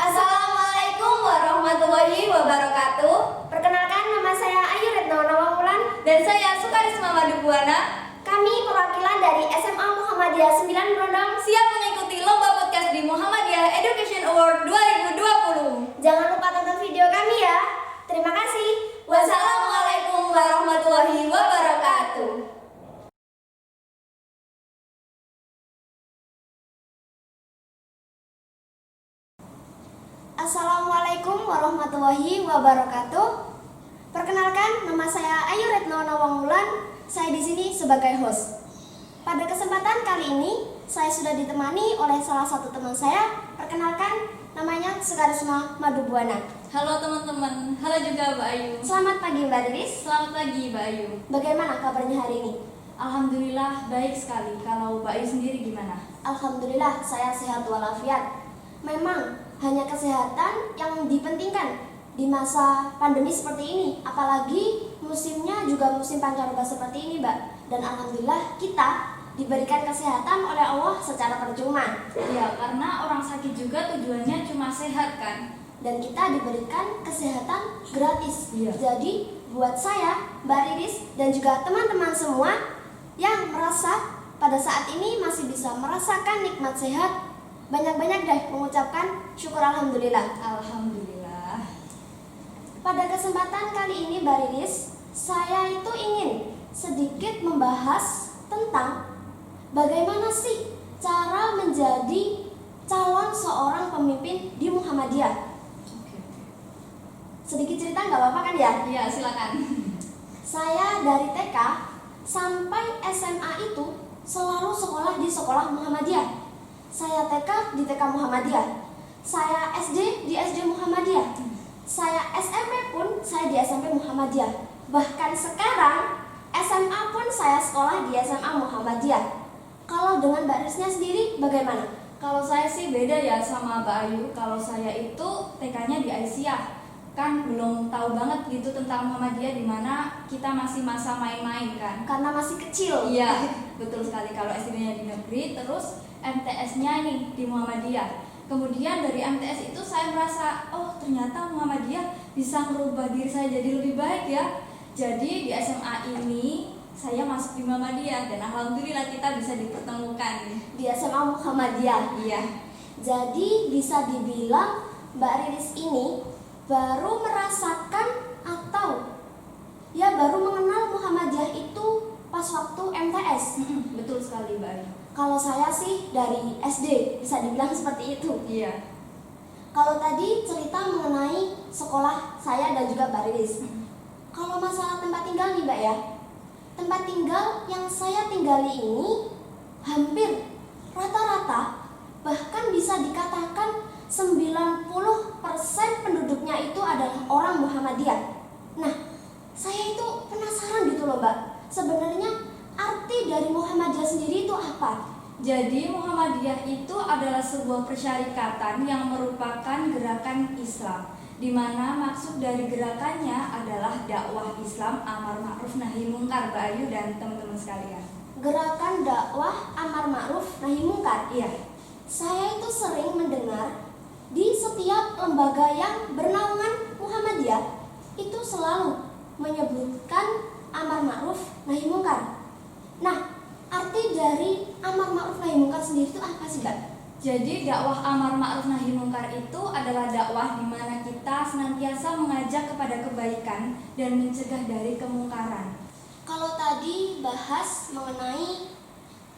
Assalamualaikum warahmatullahi wabarakatuh. Perkenalkan, nama saya Ayu Retno Nawangwulan Dan saya Sukarisma Madubuana. Kami perwakilan dari SMA Muhammadiyah 9 Brondong. Siap mengikuti lomba podcast di Muhammadiyah Education Award 2020. Jangan lupa tonton video kami ya. Terima kasih. Wassalamualaikum warahmatullahi wabarakatuh. Assalamualaikum warahmatullahi wabarakatuh. Perkenalkan, nama saya Ayu Retno Nawangwulan. Saya di sini sebagai host. Pada kesempatan kali ini, saya sudah ditemani oleh salah satu teman saya. Perkenalkan, namanya Sukarisma Madubuana. Halo teman-teman, halo juga Mbak Ayu. Selamat pagi Mbak Riris. Selamat pagi Mbak Ayu. Bagaimana kabarnya hari ini? Alhamdulillah baik sekali. Kalau Mbak Ayu sendiri gimana? Alhamdulillah, saya sehat walafiat. Memang hanya kesehatan yang dipentingkan di masa pandemi seperti ini, apalagi musimnya juga musim pancaroba seperti ini, Mbak. Dan alhamdulillah kita diberikan kesehatan oleh Allah secara percuma. Ya, karena orang sakit juga tujuannya cuma sehat kan? Dan kita diberikan kesehatan gratis. Iya. Jadi buat saya, Mbak Riris, dan juga teman-teman semua yang merasa pada saat ini masih bisa merasakan nikmat sehat, banyak-banyak deh mengucapkan syukur alhamdulillah. Alhamdulillah. Pada kesempatan kali ini Mbak Riris, saya itu ingin sedikit membahas tentang bagaimana sih cara menjadi calon seorang pemimpin di Muhammadiyah. Oke. Sedikit cerita nggak apa-apa kan ya? Iya, silakan. Saya dari TK sampai SMA itu selalu sekolah di sekolah Muhammadiyah. Saya TK di TK Muhammadiyah. Saya SD di SD Muhammadiyah. Saya SMP pun saya di SMP Muhammadiyah. Bahkan sekarang SMA pun saya sekolah di SMA Muhammadiyah. Kalau dengan Mbak Risnya sendiri bagaimana? Kalau saya sih beda ya sama Mbak Ayu. Kalau saya itu TK-nya di Aisyah. Kan belum tahu banget gitu tentang Muhammadiyah, di mana kita masih masa main-main kan. Karena masih kecil. Iya, betul sekali. Kalau SD-nya di negeri, terus MTS-nya nih di Muhammadiyah. Kemudian dari MTS itu saya merasa, oh ternyata Muhammadiyah bisa merubah diri saya jadi lebih baik ya. Jadi di SMA ini saya masuk di Muhammadiyah dan alhamdulillah kita bisa dipertemukan. Di SMA Muhammadiyah. Iya. Jadi bisa dibilang Mbak Riris ini baru merasakan atau ya baru mengenal Muhammadiyah itu pas waktu MTS. Betul sekali Mbak Ayu. Kalau saya sih dari SD, bisa dibilang seperti itu. Iya. Kalau tadi cerita mengenai sekolah saya dan juga Mbak Riris. Kalau masalah tempat tinggal nih Mbak ya, tempat tinggal yang saya tinggali ini hampir rata-rata, bahkan bisa dikatakan 90% penduduknya itu adalah orang Muhammadiyah. Nah, saya itu penasaran gitu loh Mbak, sebenarnya arti dari Muhammadiyah sendiri itu apa? Jadi Muhammadiyah itu adalah sebuah persyarikatan yang merupakan gerakan Islam, di mana maksud dari gerakannya adalah dakwah Islam amar ma'ruf nahi mungkar, Mbak Ayu dan teman-teman sekalian. Gerakan dakwah amar ma'ruf nahi mungkar. Iya. Saya itu sering mendengar di setiap lembaga yang bernaungan Muhammadiyah itu selalu menyebutkan amar ma'ruf nahi mungkar. Nah, arti dari amar ma'ruf nahi mungkar sendiri itu apa sih, Mbak? Jadi dakwah amar ma'ruf nahi mungkar itu adalah dakwah di mana kita senantiasa mengajak kepada kebaikan dan mencegah dari kemungkaran. Kalau tadi bahas mengenai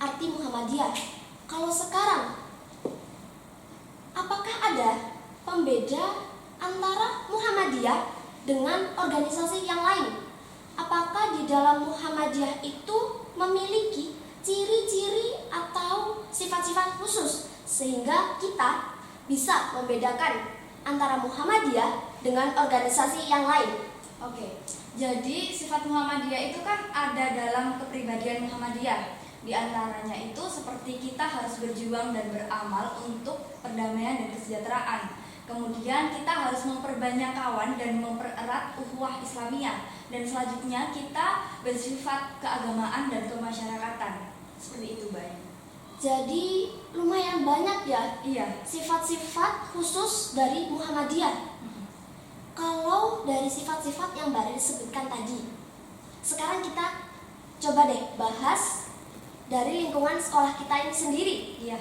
arti Muhammadiyah, kalau sekarang apakah ada pembeda antara Muhammadiyah dengan organisasi yang lain? Apakah di dalam Muhammadiyah itu memiliki ciri-ciri atau sifat-sifat khusus sehingga kita bisa membedakan antara Muhammadiyah dengan organisasi yang lain? Oke, jadi sifat Muhammadiyah itu kan ada dalam kepribadian Muhammadiyah. Di antaranya itu seperti kita harus berjuang dan beramal untuk perdamaian dan kesejahteraan. Kemudian kita harus memperbanyak kawan dan mempererat ukhuwah Islamiyah. Dan selanjutnya kita bersifat keagamaan dan kemasyarakatan. Seperti itu, Mbak. Jadi lumayan banyak ya Iya. sifat-sifat khusus dari Muhammadiyah. Kalau dari sifat-sifat yang baru disebutkan tadi, sekarang kita coba deh bahas dari lingkungan sekolah kita ini sendiri. Iya.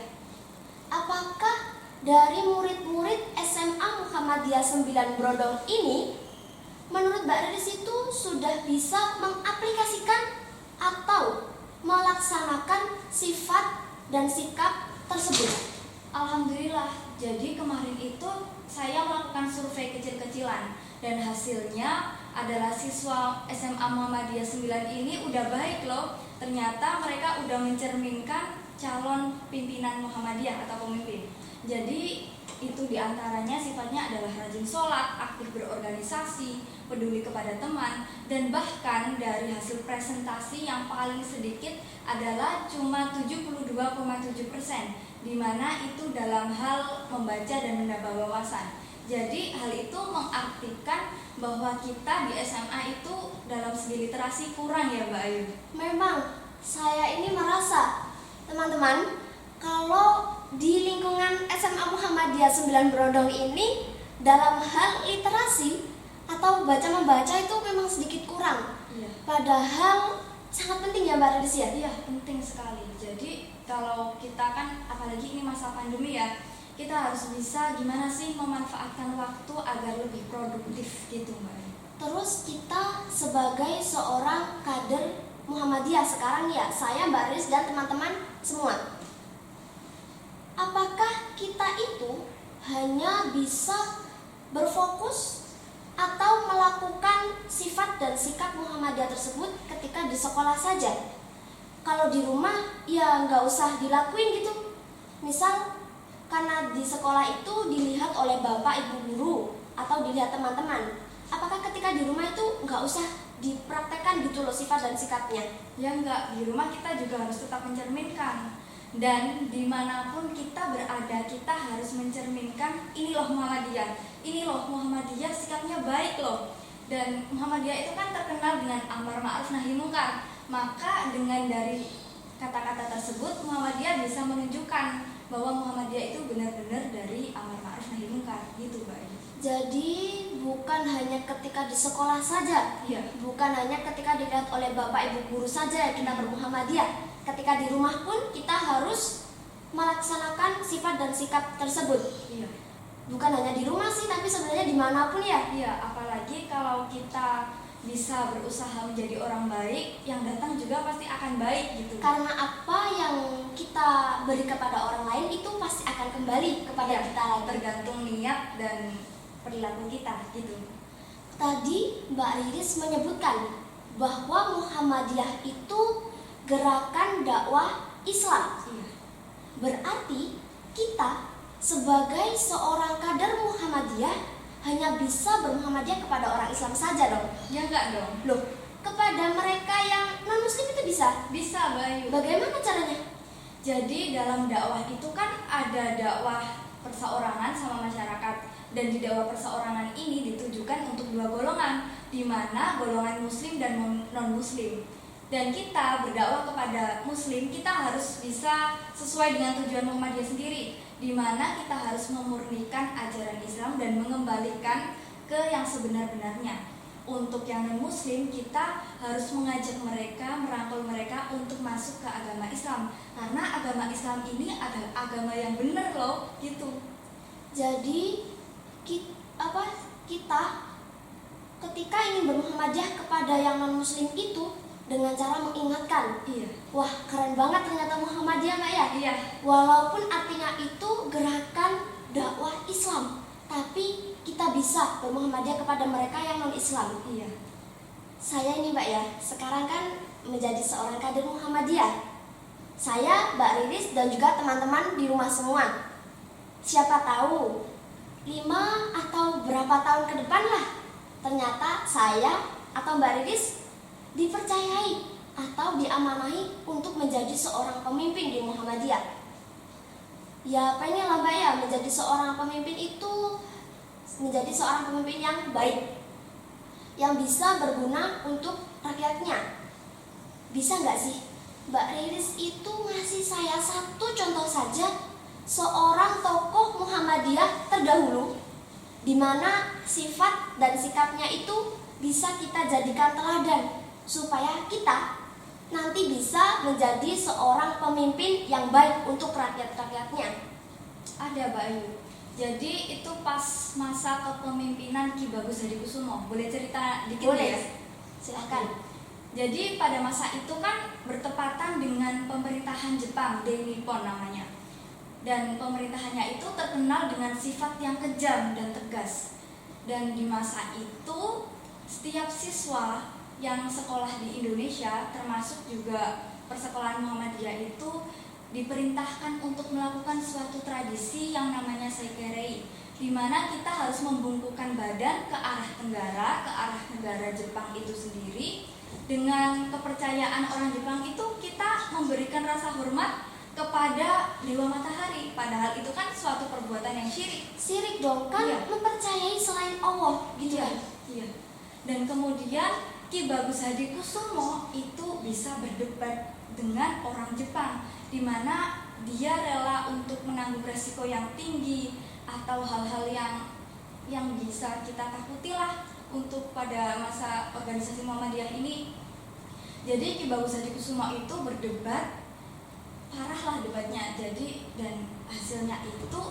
Apakah dari murid-murid SMA Muhammadiyah 9 Brondong ini, menurut Mbak Riris itu sudah bisa mengaplikasikan atau melaksanakan sifat dan sikap tersebut? Alhamdulillah. Jadi kemarin itu saya melakukan survei kecil-kecilan dan hasilnya adalah siswa SMA Muhammadiyah 9 ini udah baik loh. Ternyata mereka udah mencerminkan calon pimpinan Muhammadiyah atau pemimpin. Jadi itu diantaranya sifatnya adalah rajin sholat, aktif berorganisasi, peduli kepada teman, dan bahkan dari hasil presentasi yang paling sedikit adalah cuma 72,7%, di mana itu dalam hal membaca dan menambah wawasan. Jadi hal itu mengartikan bahwa kita di SMA itu dalam segi literasi kurang ya Mbak Ayu. Memang saya ini merasa, teman-teman, kalau di lingkungan SMA Muhammadiyah 9 Brondong ini dalam hal literasi atau baca-membaca itu memang sedikit kurang. Iya. Padahal sangat penting ya Mbak Riris ya? Iya, penting sekali. Jadi kalau kita kan apalagi ini masa pandemi ya, kita harus bisa gimana sih memanfaatkan waktu agar lebih produktif gitu Mbak Ayu. Terus kita sebagai seorang kader Muhammadiyah sekarang ya, saya Mbak Riris dan teman-teman semua, apakah kita itu hanya bisa berfokus atau melakukan sifat dan sikap Muhammadiyah tersebut ketika di sekolah saja? Kalau di rumah ya nggak usah dilakuin gitu. Misal karena di sekolah itu dilihat oleh bapak ibu guru atau dilihat teman-teman, apakah ketika di rumah itu nggak usah dipraktekkan gitu loh sifat dan sikapnya? Ya enggak, di rumah kita juga harus tetap mencerminkan. Dan dimanapun kita berada, kita harus mencerminkan ini loh Muhammadiyah, ini loh Muhammadiyah sikapnya baik loh. Dan Muhammadiyah itu kan terkenal dengan amar ma'ruf nahi munkar. Maka dengan dari kata-kata tersebut Muhammadiyah bisa menunjukkan bahwa Muhammadiyah itu benar-benar dari amar ma'ruf nahi munkar gitu Mbak. Jadi bukan hanya ketika di sekolah saja, Iya. bukan hanya ketika dilihat oleh bapak ibu guru saja kita bermuhammadiyah. Ketika di rumah pun kita harus melaksanakan sifat dan sikap tersebut. Iya. Bukan hanya di rumah sih, tapi sebenarnya dimanapun ya. Iya, apalagi kalau kita bisa berusaha menjadi orang baik, yang datang juga pasti akan baik gitu. Karena apa yang kita beri kepada orang lain itu pasti akan kembali kepada Iya, kita lagi. tergantung niat dan perilaku kita gitu. Tadi Mbak Riris menyebutkan bahwa Muhammadiyah itu gerakan dakwah Islam. Iya. Berarti kita sebagai seorang kader Muhammadiyah hanya bisa bermuhammadiyah kepada orang Islam saja dong? Ya enggak dong. Loh, kepada mereka yang non-muslim itu bisa? Bisa Bayu. Bagaimana caranya? Jadi dalam dakwah itu kan ada dakwah perseorangan sama masyarakat. Dan di dakwah perseorangan ini ditujukan untuk dua golongan, di mana golongan muslim dan non-muslim. Dan kita berdakwah kepada muslim, kita harus bisa sesuai dengan tujuan Muhammadiyah sendiri, di mana kita harus memurnikan ajaran Islam dan mengembalikan ke yang sebenar-benarnya. Untuk yang non-muslim, kita harus mengajak mereka, merangkul mereka untuk masuk ke agama Islam. Karena agama Islam ini adalah agama yang benar loh, gitu. Jadi kita ketika ingin bermuhammadiyah kepada yang non-muslim itu dengan cara mengingatkan, Iya. wah keren banget ternyata Muhammadiyah Mbak ya. Iya. Walaupun artinya itu gerakan dakwah Islam, tapi kita bisa bermuhammadiyah kepada mereka yang non-Islam. Iya. Saya ini Mbak ya, sekarang kan menjadi seorang kader Muhammadiyah. Saya, Mbak Riris dan juga teman-teman di rumah semua. Siapa tahu 5 atau berapa tahun ke depan lah, ternyata saya atau Mbak Riris dipercayai atau diamanahi untuk menjadi seorang pemimpin di Muhammadiyah. Ya pengen lah Mbak ya, menjadi seorang pemimpin itu menjadi seorang pemimpin yang baik, yang bisa berguna untuk rakyatnya. Bisa nggak sih Mbak Riris itu ngasih saya satu contoh saja, seorang tokoh Muhammadiyah terdahulu, di mana sifat dan sikapnya itu bisa kita jadikan teladan, supaya kita nanti bisa menjadi seorang pemimpin yang baik untuk rakyat-rakyatnya. Ada Mbak Ayu. Jadi itu pas masa kepemimpinan Ki Bagus Hadikusumo. Boleh cerita dikit Boleh. ya? Silahkan. Jadi pada masa itu kan bertepatan dengan pemerintahan Jepang, Dainippon namanya. Dan pemerintahannya itu terkenal dengan sifat yang kejam dan tegas. Dan di masa itu setiap siswa yang sekolah di Indonesia, termasuk juga persekolahan Muhammadiyah itu diperintahkan untuk melakukan suatu tradisi yang namanya Seikerei, di mana kita harus membungkukkan badan ke arah negara Jepang itu sendiri. Dengan kepercayaan orang Jepang itu kita memberikan rasa hormat kepada Dewa Matahari, padahal itu kan suatu perbuatan yang syirik. Sirik dong, kan Iya. mempercayai selain Allah gitu Iya, kan. iya. Dan kemudian Ki Bagus Hadikusumo itu bisa berdebat dengan orang Jepang, di mana dia rela untuk menanggung resiko yang tinggi atau hal-hal yang bisa kita takuti lah untuk pada masa organisasi Muhammadiyah ini. Jadi Ki Bagus Hadikusumo itu berdebat, parah lah debatnya. Jadi dan hasilnya itu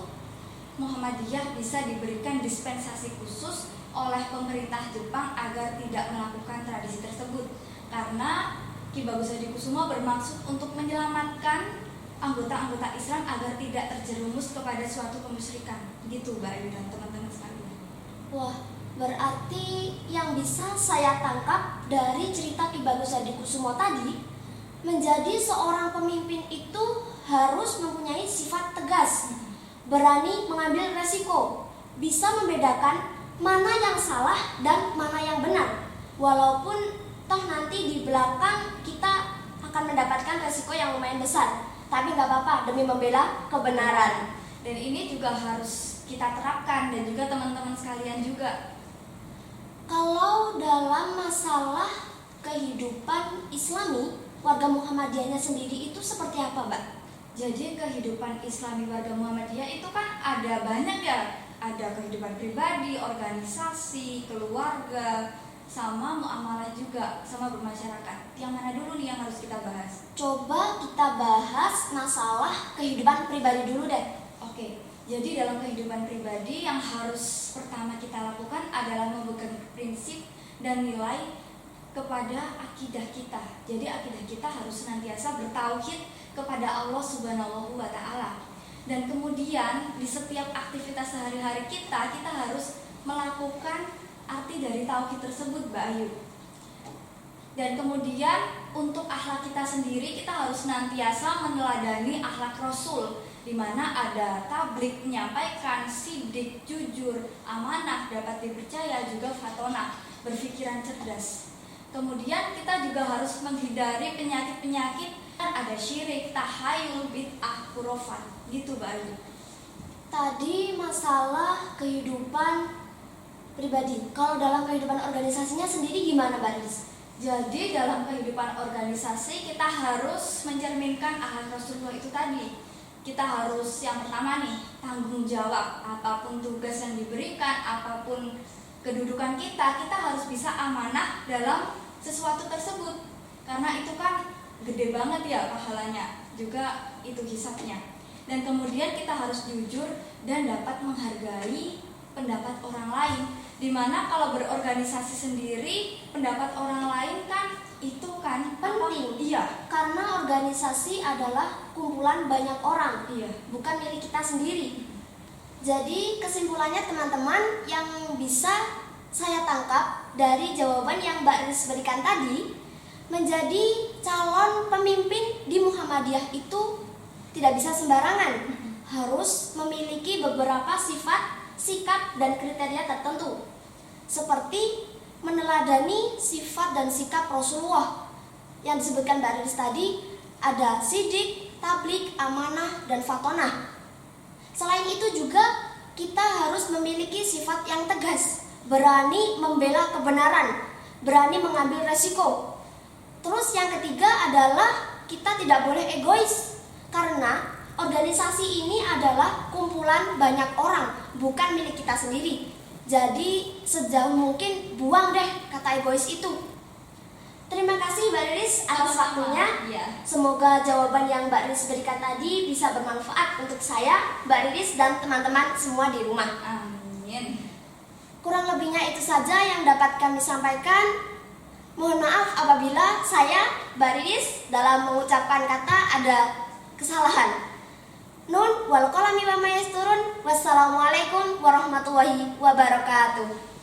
Muhammadiyah bisa diberikan dispensasi khusus oleh pemerintah Jepang agar tidak melakukan tradisi tersebut, karena Ki Bagus Hadikusumo bermaksud untuk menyelamatkan anggota-anggota Islam agar tidak terjerumus kepada suatu kemusyrikan. Gitu Mbak Ayu dan teman-teman sekalian. Wah, berarti yang bisa saya tangkap dari cerita Ki Bagus Hadikusumo tadi, menjadi seorang pemimpin itu harus mempunyai sifat tegas, berani mengambil resiko, bisa membedakan mana yang salah dan mana yang benar. Walaupun toh nanti di belakang kita akan mendapatkan resiko yang lumayan besar, tapi nggak apa-apa demi membela kebenaran. Dan ini juga harus kita terapkan dan juga teman-teman sekalian juga. Kalau dalam masalah kehidupan Islami, warga Muhammadiyahnya sendiri itu seperti apa, Mbak? Jadi kehidupan Islami warga Muhammadiyah itu kan ada banyak ya. Ada kehidupan pribadi, organisasi, keluarga, sama muamalah juga, sama bermasyarakat. Yang mana dulu nih yang harus kita bahas? Coba kita bahas masalah kehidupan pribadi dulu deh. Oke, jadi dalam kehidupan pribadi yang harus pertama kita lakukan adalah memegang prinsip dan nilai kepada akidah kita. Jadi akidah kita harus senantiasa bertauhid kepada Allah Subhanahu wa Ta'ala. Dan kemudian di setiap aktivitas sehari-hari kita harus melakukan arti dari tauhid tersebut, Mbak Ayu. Dan kemudian untuk akhlak kita sendiri, kita harus senantiasa meneladani akhlak Rasul, di mana ada tablik, menyampaikan, sidik, jujur, amanah, dapat dipercaya, juga fatonah, berpikiran cerdas. Kemudian kita juga harus menghindari penyakit-penyakit, ada syirik, tahayul, bid'ah, khurafat, gitu Mbak Ayu. Tadi masalah kehidupan pribadi. Kalau dalam kehidupan organisasinya sendiri gimana, Mbak Riris? Jadi dalam kehidupan organisasi kita harus mencerminkan akhlak Rasulullah itu tadi. Kita harus yang pertama nih, tanggung jawab. Apapun tugas yang diberikan, apapun kedudukan kita harus bisa amanah dalam sesuatu tersebut. Karena itu kan gede banget ya pahalanya, juga itu hisabnya. Dan kemudian kita harus jujur dan dapat menghargai pendapat orang lain. Dimana kalau berorganisasi sendiri, pendapat orang lain kan itu kan Penting. Iya. Karena organisasi adalah kumpulan banyak orang, Iya. bukan milik kita sendiri. Jadi kesimpulannya teman-teman yang bisa saya tangkap dari jawaban yang Mbak Riris berikan tadi, menjadi calon pemimpin di Muhammadiyah itu tidak bisa sembarangan, harus memiliki beberapa sifat, sikap, dan kriteria tertentu, seperti meneladani sifat dan sikap Rasulullah yang disebutkan Mbak Riris tadi. Ada sidik, tablik, amanah, dan fatonah. Selain itu juga kita harus memiliki sifat yang tegas, berani membela kebenaran, berani mengambil resiko. Terus yang ketiga adalah kita tidak boleh egois. Karena organisasi ini adalah kumpulan banyak orang, bukan milik kita sendiri. Jadi sejauh mungkin buang deh kata egois itu. Terima kasih Mbak Riris atas waktunya. Iya. Semoga jawaban yang Mbak Riris berikan tadi bisa bermanfaat untuk saya, Mbak Riris, dan teman-teman semua di rumah. Amin. Kurang lebihnya itu saja yang dapat kami sampaikan. Mohon maaf apabila saya, Mbak Riris, dalam mengucapkan kata ada kesalahan. Nun wal qalami wa ma yasturun. Wassalamualaikum warahmatullahi wabarakatuh.